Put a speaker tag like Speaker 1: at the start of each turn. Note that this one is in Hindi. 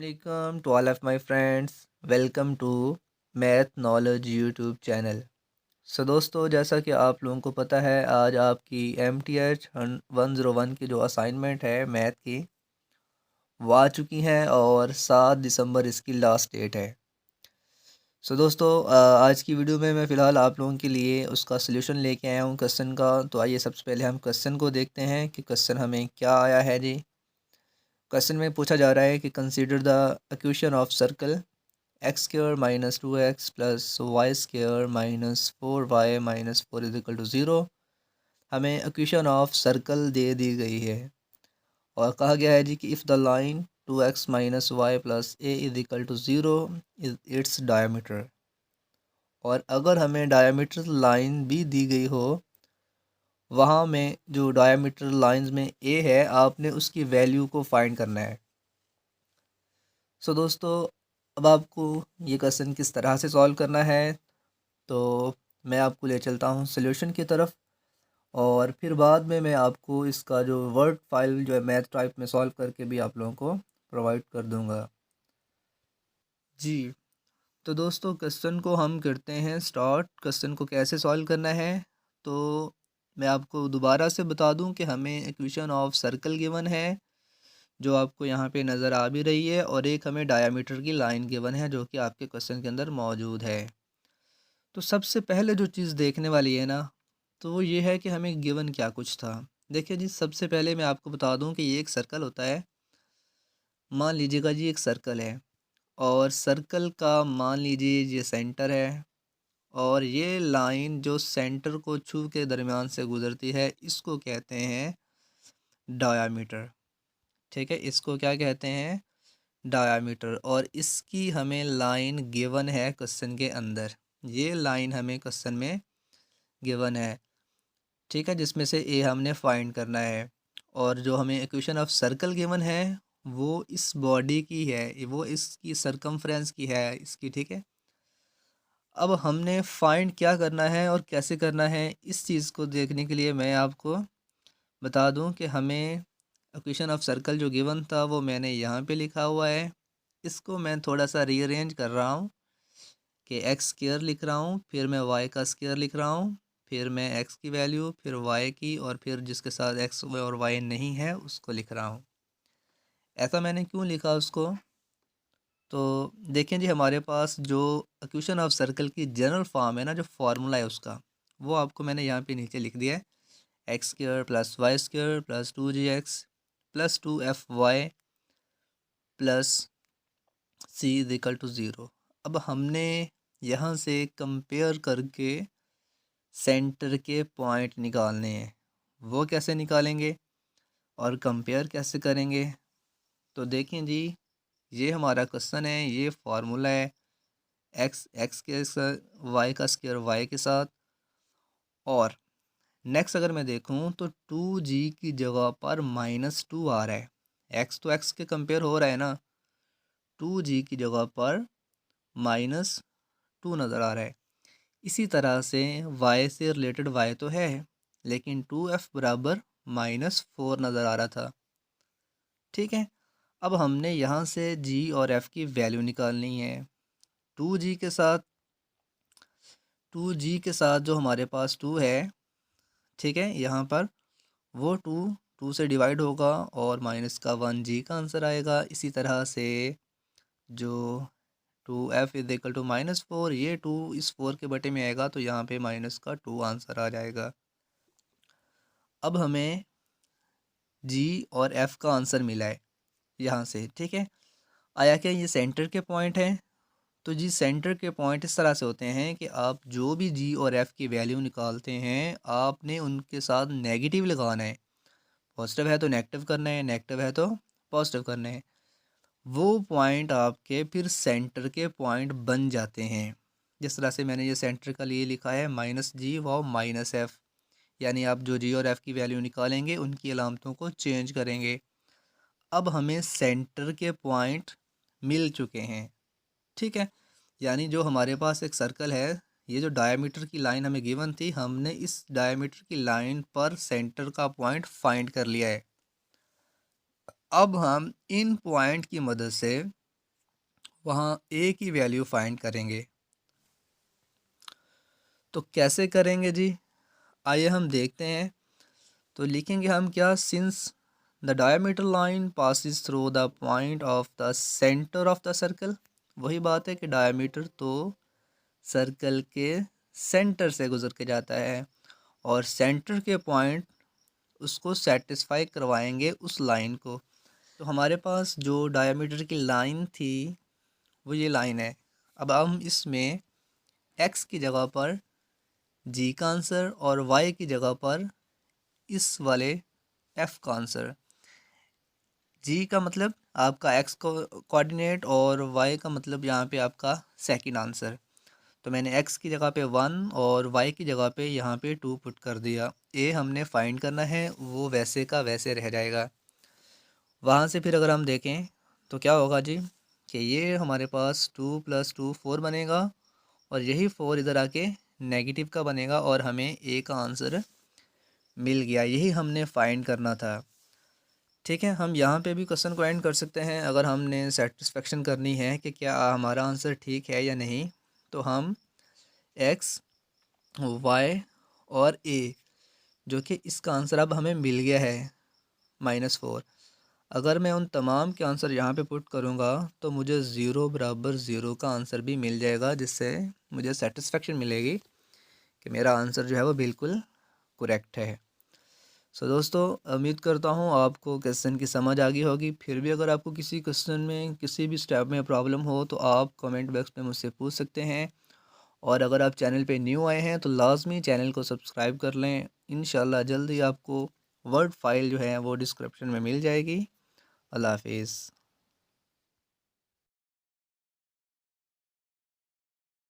Speaker 1: Assalamualaikum to all of my friends. Welcome to math knowledge YouTube channel. दोस्तों, जैसा कि आप लोगों को पता है, आज आपकी MTH 101 की जो असाइनमेंट है मैथ की वो आ चुकी हैं और 7 दिसंबर इसकी लास्ट डेट है। दोस्तों, आज की वीडियो में मैं फ़िलहाल आप लोगों के लिए उसका सलूशन लेके आया हूँ क्वेश्चन का। तो आइए सबसे पहले हम क्वेश्चन को देखते हैं कि क्वेश्चन हमें क्या आया है जी। क्वेश्चन में पूछा जा रहा है कि consider the equation of circle x square minus 2x plus y square minus 4y minus 4 is equal to 0। हमें इक्वेशन ऑफ सर्कल दे दी गई है और कहा गया है जी कि if the line 2x minus y plus a is equal to 0 is its diameter. और अगर हमें डायमीटर लाइन भी दी गई हो, वहाँ में जो डायमीटर लाइंस में ए है, आपने उसकी वैल्यू को फाइंड करना है। दोस्तों, अब आपको ये क्वेश्चन किस तरह से सॉल्व करना है, तो मैं आपको ले चलता हूँ सॉल्यूशन की तरफ और फिर बाद में मैं आपको इसका जो वर्ड फाइल जो है मैथ टाइप में सॉल्व करके भी आप लोगों को प्रोवाइड कर दूँगा जी। तो दोस्तों, क्वेश्चन को हम करते हैं स्टार्ट। क्वेश्चन को कैसे सॉल्व करना है, तो मैं आपको दोबारा से बता दूं कि हमें इक्वेशन ऑफ सर्कल गिवन है जो आपको यहाँ पे नज़र आ भी रही है, और एक हमें डायमीटर की लाइन गिवन है जो कि आपके क्वेश्चन के अंदर मौजूद है। तो सबसे पहले जो चीज़ देखने वाली है ना, तो वो ये है कि हमें गिवन क्या कुछ था। देखिए जी, सबसे पहले मैं आपको बता दूं कि ये एक सर्कल होता है। मान लीजिएगा जी, एक सर्कल है और सर्कल का मान लीजिए ये सेंटर है, और ये लाइन जो सेंटर को छू के दरमियान से गुजरती है, इसको कहते हैं डायामीटर। ठीक है, इसको क्या कहते हैं? डायामीटर। और इसकी हमें लाइन गिवन है क्वेश्चन के अंदर। ये लाइन हमें क्वेश्चन में गिवन है, ठीक है, जिसमें से ए हमने फाइंड करना है। और जो हमें इक्वेशन ऑफ सर्कल गिवन है वो इस बॉडी की है, वो इसकी सरकमफ्रेंस की है इसकी, ठीक है। अब हमने फाइंड क्या करना है और कैसे करना है, इस चीज़ को देखने के लिए मैं आपको बता दूं कि हमें इक्वेशन ऑफ सर्कल जो गिवन था वो मैंने यहाँ पे लिखा हुआ है। इसको मैं थोड़ा सा रीअरेंज कर रहा हूँ कि एक्स स्क्वायर लिख रहा हूँ, फिर मैं वाई का स्क्वायर लिख रहा हूँ, फिर मैं एक्स की वैल्यू, फिर वाई की, और फिर जिसके साथ एक्स और वाई नहीं है उसको लिख रहा हूँ। ऐसा मैंने क्यों लिखा उसको, तो देखें जी, हमारे पास जो इक्वेशन ऑफ सर्कल की जनरल फॉर्म है ना, जो फार्मूला है उसका, वो आपको मैंने यहाँ पे नीचे लिख दिया है। X square plus y square plus 2gx plus 2fy plus c is equal to 0। अब हमने यहाँ से कंपेयर करके सेंटर के पॉइंट निकालने हैं। वो कैसे निकालेंगे और कंपेयर कैसे करेंगे, तो देखें जी, ये हमारा क्वेश्चन है, ये फार्मूला है एक्स एक्स के साथ वाई का स्क्वायर वाई के साथ। और नेक्स्ट अगर मैं देखूं तो 2g की जगह पर -2 आ रहा है। एक्स तो एक्स के कंपेयर हो रहा है ना, 2g की जगह पर -2 नज़र आ रहा है। इसी तरह से y से रिलेटेड y तो है, लेकिन 2f बराबर -4 नज़र आ रहा था, ठीक है। अब हमने यहाँ से g और f की वैल्यू निकालनी है। 2g के साथ 2g के साथ जो हमारे पास 2 है, ठीक है, यहाँ पर वो 2 से डिवाइड होगा और माइनस का 1g का आंसर आएगा। इसी तरह से जो 2f इज इक्वल टू -4, ये 2 इस 4 के बटे में आएगा, तो यहाँ पे माइनस का 2 आंसर आ जाएगा। अब हमें g और f का आंसर मिला है यहाँ से, ठीक है। आया क्या, ये सेंटर के पॉइंट हैं। तो जी, सेंटर के पॉइंट इस तरह से होते हैं कि आप जो भी g और f की वैल्यू निकालते हैं, आपने उनके साथ नेगेटिव लगाना है। पॉजिटिव है तो नेगेटिव करना है, नेगेटिव है तो पॉजिटिव करना है। वो पॉइंट आपके फिर सेंटर के पॉइंट बन जाते हैं। जिस तरह से मैंने ये सेंटर का लिए लिखा है -g व -f, यानी आप जो g और f की वैल्यू निकालेंगे उनकी अलामतों को चेंज करेंगे। अब हमें सेंटर के पॉइंट मिल चुके हैं, ठीक है। यानी जो हमारे पास एक सर्कल है, ये जो डायमीटर की लाइन हमें गिवन थी, हमने इस डायमीटर की लाइन पर सेंटर का पॉइंट फाइंड कर लिया है। अब हम इन पॉइंट की मदद से वहाँ ए की वैल्यू फाइंड करेंगे। तो कैसे करेंगे जी, आइए हम देखते हैं। तो लिखेंगे हम क्या, since the diameter line passes through the point of the centre of the circle. वही बात है कि डायमीटर तो सर्कल के सेंटर से गुजर के जाता है और सेंटर के पॉइंट उसको सेटिस्फाई करवाएंगे उस लाइन को। तो हमारे पास जो डायमीटर की लाइन थी वो ये लाइन है। अब हम इसमें x की जगह पर g का आंसर और y की जगह पर इस वाले f का आंसर। g का मतलब आपका x कोऑर्डिनेट और y का मतलब यहाँ पे आपका सेकंड आंसर। तो मैंने x की जगह पे 1 और y की जगह पे यहाँ पे 2 पुट कर दिया। a हमने फाइंड करना है, वो वैसे का वैसे रह जाएगा। वहाँ से फिर अगर हम देखें तो क्या होगा जी, कि ये हमारे पास 2 + 2 4 बनेगा और यही 4 इधर आके नेगेटिव का बनेगा और हमें ए का आंसर मिल गया। यही हमने फाइंड करना था। ठीक है, हम यहाँ पे भी क्वेश्चन को एंड कर सकते हैं। अगर हमने सेटिस्फेक्शन करनी है कि क्या हमारा आंसर ठीक है या नहीं, तो हम एक्स, वाई और ए, जो कि इसका आंसर अब हमें मिल गया है -4, अगर मैं उन तमाम के आंसर यहाँ पे पुट करूँगा तो मुझे 0 = 0 का आंसर भी मिल जाएगा, जिससे मुझे सेटिस्फेक्शन मिलेगी कि मेरा आंसर जो है वो बिल्कुल करेक्ट है। सो दोस्तों, उम्मीद करता हूँ आपको क्वेश्चन की समझ आ गई होगी। फिर भी अगर आपको किसी क्वेश्चन में किसी भी स्टेप में प्रॉब्लम हो तो आप कमेंट बॉक्स में मुझसे पूछ सकते हैं। और अगर आप चैनल पे न्यू आए हैं तो लाजमी चैनल को सब्सक्राइब कर लें। इंशाल्लाह जल्दी आपको वर्ड फाइल जो है वो डिस्क्रिप्शन में मिल जाएगी। अल्लाह हाफिज़।